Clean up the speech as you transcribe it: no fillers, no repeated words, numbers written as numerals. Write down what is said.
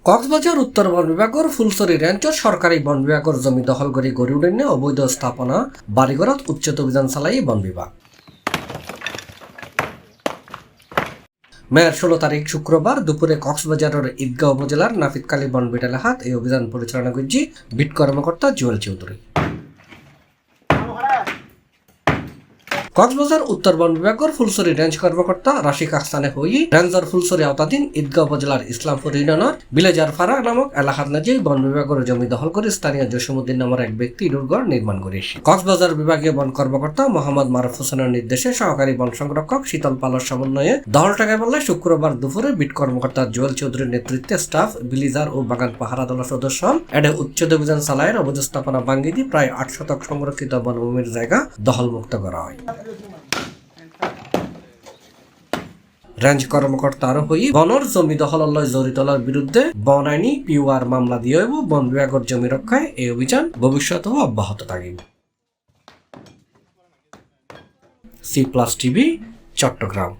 কক্সবাজার উত্তর বন বিভাগৰ ফুলছড়ি ৰেঞ্জৰ সরকারি বন বিভাগৰ জমি দখল কৰি গড়ি উঠেনে অবৈধ স্থাপনা বাড়িঘরত উচ্ছেদ অভিযান চালাই বন বিভাগ। মেয়ের 16 তারিখ শুক্রবার দুপুরে কক্সবাজারের ঈদগাঁও উপজেলার নাফিদকালী বনবিট এলাকাত এই অভিযান পরিচালনা করছি বিট কর্মকর্তা জুয়েল চৌধুরী। কক্সবাজার উত্তর বন বিভাগের ফুলছড়ি রেঞ্জ কর্মকর্তা রাশিক আহসানে হই রেঞ্জর ফুলছড়ি আওতাধীন ঈদগাঁও উপজেলার ইসলামপুর ইউনিয়নের বিলেজার ফারা নামক এলাকাত নাজি বন বিভাগের জমি দখল করে স্থানীয় জসিমউদ্দিন নামের এক ব্যক্তি দুর্ঘর নির্মাণ করেছে। কক্সবাজার বিভাগীয় বন কর্মকর্তা মোহাম্মদ মারুফ হোসেনের নির্দেশে সহকারী বন সংরক্ষক শীতল পালের সমন্বয়ে দহল টাকায় বললে শুক্রবার দুপুরে বিট কর্মকর্তা জুয়েল চৌধুরীর নেতৃত্বে স্টাফ বিলিজার ও বাগান পাহারা দলের সদস্য এডে উচ্ছেদ অভিযান চালায়ের অবৈধ স্থাপনা ভাঙ্গি দিয়ে প্রায় 8 শতক সংরক্ষিত বনভূমির জায়গা দখলমুক্ত করা হয়। রেঞ্জ কর্মকর্তা আরো হই বনর জমি দখললৈ জড়িতলার বিরুদ্ধে বন আইনি পিওআর মামলা দিয়ে বন বিভাগের জমি রক্ষায় এই অভিযান ভবিষ্যতেও অব্যাহত থাকবে। C+ TV, Chittagong.